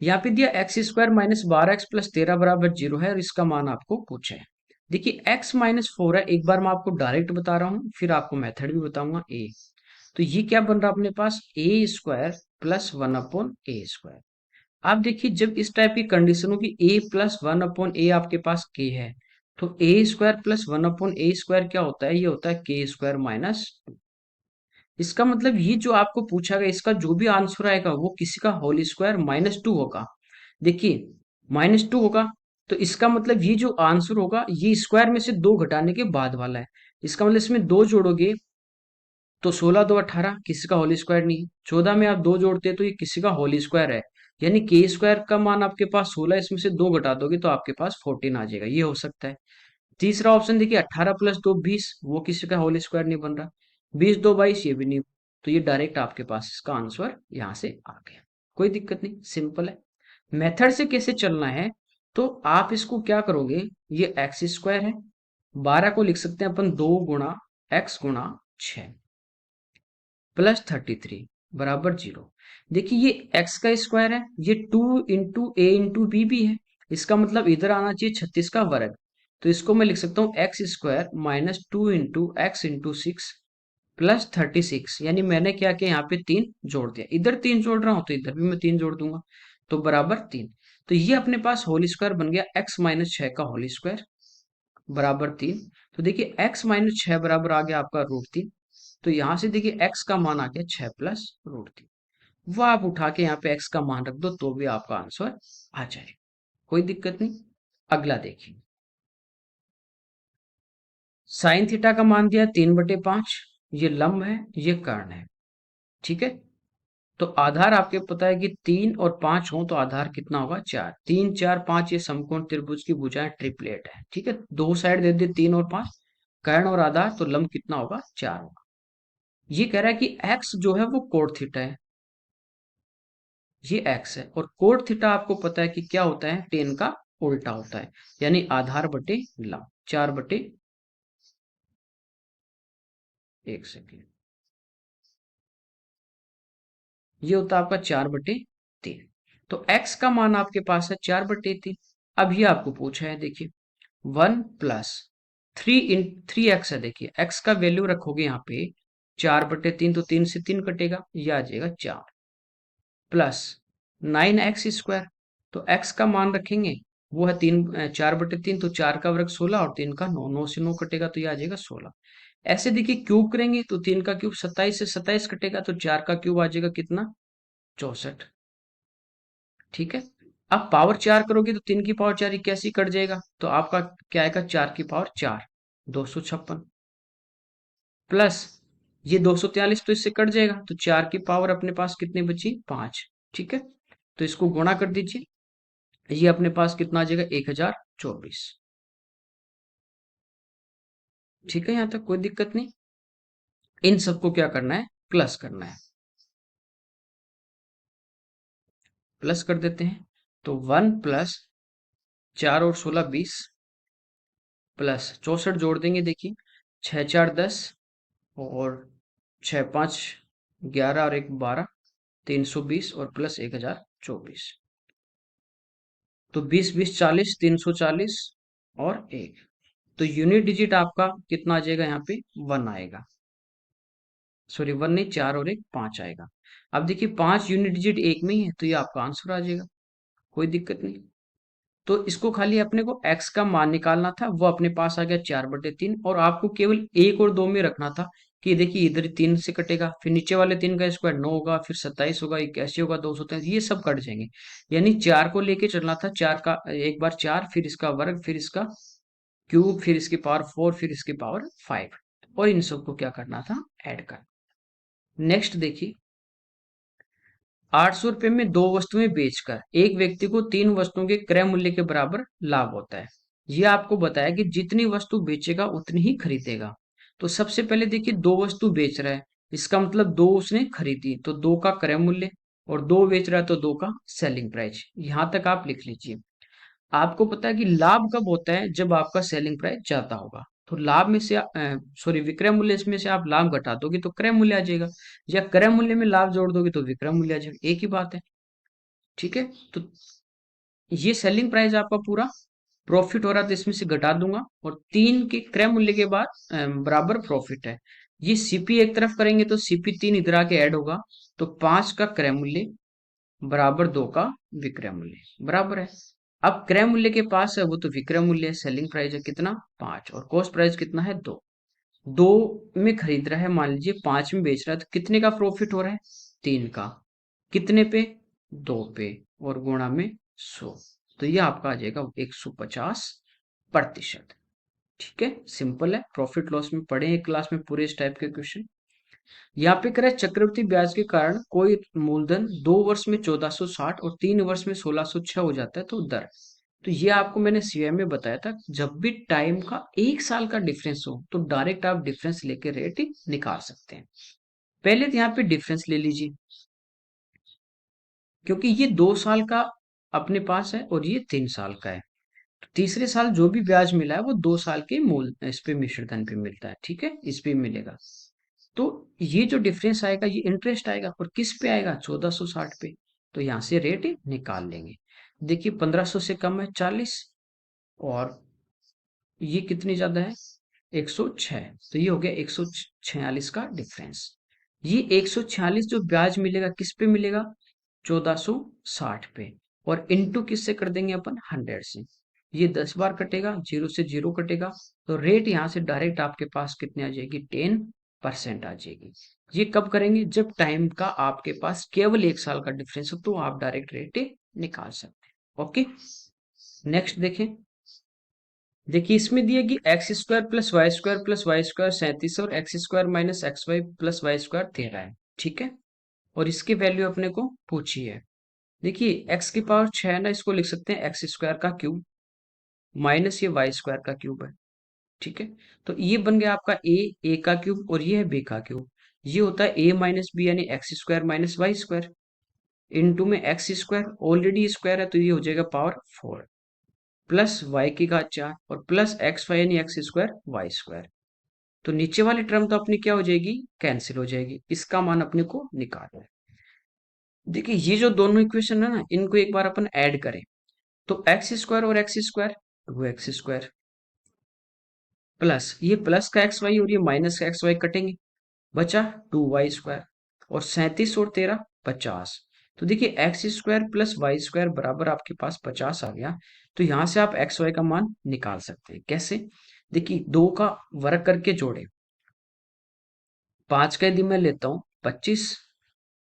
यहाँ पे दिया x square minus 12x plus 13 बराबर 0 है, और इसका मान आपको पूछा है। देखिए x माइनस 4 है, एक बार मैं आपको डायरेक्ट बता रहा हूँ, फिर आपको मेथड भी बताऊंगा। ए, तो ये क्या बन रहा है अपने पास, ए स्क्वायर प्लस 1/a²। आप देखिए जब इस टाइप की कंडीशन हो कि a प्लस 1/a आपके पास k है, तो ए स्क्वायर प्लस 1/a² क्या होता है, ये होता है k स्क्वायर माइनस। इसका मतलब ये जो आपको पूछा गया, इसका जो भी आंसर आएगा वो किसी का होल स्क्वायर -2 होगा। देखिए -2 होगा, तो इसका मतलब ये जो आंसर होगा ये स्क्वायर में से दो घटाने के बाद वाला है। इसका मतलब इसमें दो जोड़ोगे तो 16 2 18, किसी का होल स्क्वायर नहीं। 14 में आप दो जोड़ते हैं तो ये किसी का होल स्क्वायर है, यानी के स्क्वायर का मान आपके पास 16, इसमें से दो घटा दोगे तो आपके पास 14 आ जाएगा, ये हो सकता है। तीसरा ऑप्शन देखिए 18 प्लस 2 20, वो किसी का होल स्क्वायर नहीं बन रहा। 20 2 22, ये भी नहीं। तो ये डायरेक्ट आपके पास इसका आंसर यहाँ से आ गया। कोई दिक्कत नहीं, सिंपल है। मेथड से कैसे चलना है, तो आप इसको क्या करोगे, ये एक्स स्क्वायर है, 12 को लिख सकते हैं अपन 2 गुणा एक्स गुणा 6 प्लस 33 बराबर 0। देखिए ये x का स्क्वायर है, ये 2 इंटू ए इंटू बी भी है, इसका मतलब इधर आना चाहिए 36 का वर्ग। तो इसको मैं लिख सकता हूँ x square minus 2 into x into 6 plus 36, यानी मैंने क्या किया, यहाँ पे 3 जोड़ दिया, इधर 3 जोड़ रहा हूँ तो इधर भी मैं 3 जोड़ दूंगा, तो बराबर 3। तो ये अपने पास होल स्क्वायर बन गया x माइनस 6 का होल स्क्वायर बराबर 3। तो देखिए x माइनस 6 बराबर आ गया आपका √3। तो यहां से देखिए x का मान आ गया 6 प्लस √3, वो आप उठा के यहाँ पे x का मान रख दो तो भी आपका आंसर आ जाएगा। कोई दिक्कत नहीं। अगला देखिए, साइन थीटा का मान दिया 3/5, ये लंब है, ये कर्ण है। ठीक है। तो आधार आपके पता है कि 3 और 5 हो तो आधार कितना होगा, 4। 3 4 5 ये समकोण त्रिभुज की भुजाएं ट्रिपलेट है। ठीक है, दो साइड दे दी 3 और 5, कर्ण और आधार, तो लंब कितना होगा, 4 होगा। ये कह रहा है कि x जो है वो कोण थीटा है, ये x है, और कोण थीटा आपको पता है कि क्या होता है, टेन का उल्टा होता है, यानी आधार बटे लंब, 4/, एक सेकेंड, ये होता है आपका 4/3। तो x का मान आपके पास है 4/3। अब ये आपको पूछा है, देखिए 1 प्लस 3 एक्स है। देखिए x का वैल्यू रखोगे यहाँ पे 4/3, तो 3 से 3 कटेगा, ये आ जाएगा 4 प्लस 9x²। तो x का मान रखेंगे, वो है 4/3, तो 4 का वर्ग 16 और 3 का 9, 9 से 9 कटेगा तो ये आ जाएगा 16। ऐसे देखिए क्यूब करेंगे तो 3 का क्यूब 27 से 27 कटेगा, तो 4 का क्यूब आ जाएगा कितना, 64। ठीक है। अब पावर 4 करोगे तो 3 की पावर 4 81 कट जाएगा, तो आपका क्या आएगा, 4 की पावर 4 256 प्लस ये 243, तो इससे कट जाएगा, तो 4 की पावर अपने पास कितनी बची, 5। ठीक है, तो इसको गुणा कर दीजिए, ये अपने पास कितना आ जाएगा, 1024। ठीक है, यहाँ तक कोई दिक्कत नहीं। इन सबको क्या करना है, प्लस करना है, प्लस कर देते हैं। तो 1 प्लस 4 और 16 20 प्लस 64 जोड़ देंगे, देखिए छः चार 10 और छः पाँच 11 और एक 12, 320 और प्लस 1024। तो 20 20 40, 340 और एक। तो यूनिट डिजिट आपका कितना आ जाएगा यहाँ पे? 1 आएगा। सॉरी 1 नहीं, 4 और एक 5 आएगा। अब देखिए 5 यूनिट डिजिट एक में ही है, तो ये आपका आंसर आ जाएगा, कोई दिक्कत नहीं। तो इसको खाली अपने को x का मान निकालना था, वो अपने पास आ गया 4/3, और आपको केवल एक और दो में रखना था कि देखिए इधर 3 से कटेगा, फिर नीचे वाले 3 का स्क्वायर 9 होगा, फिर 27 होगा, 81 होगा, 223, ये सब कट जाएंगे। यानी 4 को लेके चलना था, 4 का एक बार 4, फिर इसका वर्ग, फिर इसका क्यूब, फिर इसकी पावर 4, फिर इसकी पावर 5, और इन सबको क्या करना था? ऐड कर। नेक्स्ट देखिए, 800 रुपये में दो वस्तुएं बेचकर एक व्यक्ति को तीन वस्तुओं के क्रय मूल्य के बराबर लाभ होता है। यह आपको बताया कि जितनी वस्तु बेचेगा उतनी ही खरीदेगा। तो सबसे पहले देखिए, दो वस्तु बेच रहा है, इसका मतलब दो उसने खरीदी, तो दो का क्रय मूल्य, और दो बेच रहा है तो दो का सेलिंग प्राइस। यहां तक आप लिख लीजिए। आपको पता है कि लाभ कब होता है? जब आपका सेलिंग प्राइस ज्यादा होगा। तो लाभ में से सॉरी विक्रय मूल्य इसमें से आप लाभ घटा दोगे तो क्रय मूल्य आ जाएगा, या क्रय मूल्य में लाभ जोड़ दोगे तो विक्रय मूल्य आ जाएगा, एक ही बात है। ठीक है, तो ये सेलिंग प्राइस आपका पूरा प्रॉफिट हो रहा है, तो इसमें से घटा दूंगा, और तीन के क्रय मूल्य के बाद बराबर प्रॉफिट है। ये सीपी एक तरफ करेंगे तो सीपी 3 इधर आके ऐड होगा, तो 5 का क्रय मूल्य बराबर 2 का विक्रय मूल्य बराबर है। अब क्रय मूल्य के पास है वो तो विक्रय मूल्य है, सेलिंग प्राइस है कितना? 5, और कॉस्ट प्राइस कितना है? 2। 2 में खरीद रहा है, मान लीजिए 5 में बेच रहा है, तो कितने का प्रॉफिट हो रहा है? 3 का। कितने पे? 2 पे, और गुणा में 100। तो ये आपका आ जाएगा 150%। ठीक है, सिंपल है। प्रॉफिट लॉस में पढ़े एक क्लास में पूरे इस टाइप के क्वेश्चन। यहाँ पे करें चक्रवृद्धि ब्याज के कारण कोई मूलधन 2 वर्ष में 1460 और 3 वर्ष में 1606 हो जाता है, तो दर। तो ये आपको मैंने सीआई में बताया था, जब भी टाइम का 1 साल का डिफरेंस हो तो डायरेक्ट आप डिफरेंस लेके रेट निकाल सकते हैं। पहले तो यहाँ पे डिफरेंस ले लीजिए, क्योंकि ये 2 साल का अपने पास है और ये 3 साल का है। तो तीसरे साल जो भी ब्याज मिला है वो 2 साल के मूल इस पे मिश्र धन पे मिलता है, ठीक है, इस पे मिलेगा। तो ये जो डिफरेंस आएगा ये इंटरेस्ट आएगा, और किस पे आएगा? 1460 पे। तो यहाँ से रेट निकाल लेंगे। देखिए 1500 से कम है 40, और ये कितनी ज्यादा है? 106। तो ये हो गया 146 का डिफरेंस। ये 146 जो ब्याज मिलेगा किस पे मिलेगा? 1460 पे, और इनटू किससे कर देंगे अपन? 100 से। ये 10 बार कटेगा, जीरो से जीरो कटेगा, तो रेट यहाँ से डायरेक्ट आपके पास कितनी आ जाएगी? 10% आ जाएगी। ये कब करेंगे? जब टाइम का आपके पास केवल 1 साल का डिफरेंस हो, तो आप डायरेक्ट रेट निकाल सकते हैं। ओके, नेक्स्ट देखें। देखिए इसमें दिया कि x² + y² + y² 37 और x² - xy + y² 13 है। ठीक है, और इसकी वैल्यू अपने को पूछी है। देखिए x की पावर 6 है ना, इसको लिख सकते हैं x² का क्यूब माइनस ये y² का क्यूब है। ठीक है, तो ये बन गया आपका a का क्यूब, और ये है b का क्यूब। ये होता है a - b यानी x² - y², इनटू में x² ऑलरेडी स्क्वायर है तो ये हो जाएगा पावर 4, प्लस y की घात 4, और प्लस x y यानी x²y²। तो नीचे वाली टर्म तो अपनी क्या हो जाएगी? कैंसिल हो जाएगी। इसका मान अपने को निकालना है। देखिए ये जो दोनों इक्वेशन है ना, इनको एक बार अपन ऐड करें, तो x² और x², 2x², प्लस ये प्लस का xy और ये माइनस का xy कटेंगे, बचा 2y², और 37 और 13 50। तो देखिए x² + y² बराबर आपके पास 50 आ गया। तो यहां से आप xy का मान निकाल सकते हैं। कैसे? देखिए 2 का वर्ग करके जोड़े, 5 का यदि मैं लेता हूँ 25,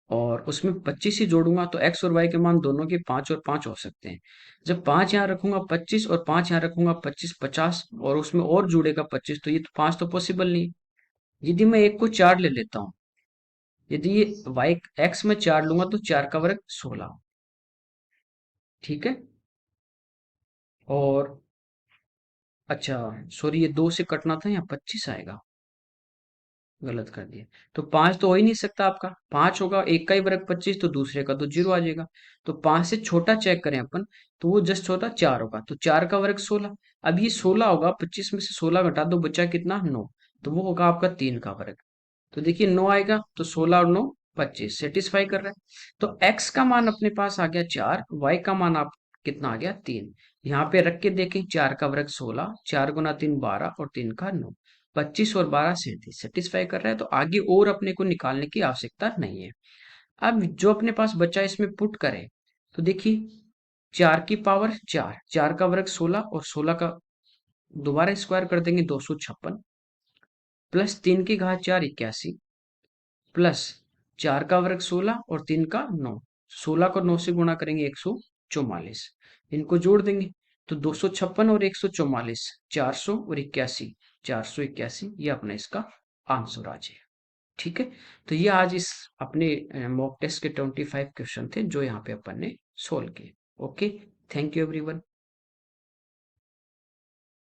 और उसमें 25 ही जोड़ूंगा, तो x और y के मान दोनों के 5 और 5 हो सकते हैं। जब 5 यहाँ रखूंगा 25, और 5 यहाँ रखूंगा 25, 50, और उसमें और जुड़ेगा 25, तो ये तो 5 तो पॉसिबल नहीं। यदि मैं एक को 4 ले लेता हूँ, यदि ये y x में 4 लूंगा तो 4 का वर्ग 16। ठीक है, और अच्छा सॉरी, ये 2 से कटना था, यहाँ 25 आएगा, गलत कर दिया। तो 5 तो हो ही नहीं सकता आपका, 5 होगा, एक का ही वर्ग 25, तो दूसरे का तो 0 आ जाएगा। तो 5 से छोटा चेक करें अपन, तो वो जस्ट छोटा 4 होगा, तो 4 का वर्ग 16। अब ये 16 होगा, 25 में से 16 घटा दो, बचा कितना? 9। तो वो होगा आपका 3 का वर्ग। तो देखिए 9 आएगा तो 16 और 9 25 सेटिस्फाई कर रहा है। तो x का मान अपने पास आ गया 4, y का मान आप कितना आ गया 3। यहाँ पे रख के देखें, 4 का वर्ग 16, 4 गुना 3 12 और 3 का 9, 25 और 12 37 सेटिस्फाई कर रहा है। तो आगे और अपने को निकालने की आवश्यकता नहीं है। अब जो अपने पास बचा इसमें पुट करें, तो देखिए 4 की पावर 4, 4 का वर्ग 16 और 16 का दोबारा स्क्वायर कर देंगे 256, प्लस 3 की घात 4 81, प्लस 4 का वर्ग 16 और 3 का 9, 16 को 9 से गुणा करेंगे 144, इनको जोड़ देंगे तो 256 और 144, 400 और 81, 481 ये अपना इसका आंसर आ जाए। ठीक है, तो ये आज इस अपने मॉक टेस्ट के 25 क्वेश्चन थे जो यहाँ पे अपन ने सोल्व किए। Okay, thank you everyone.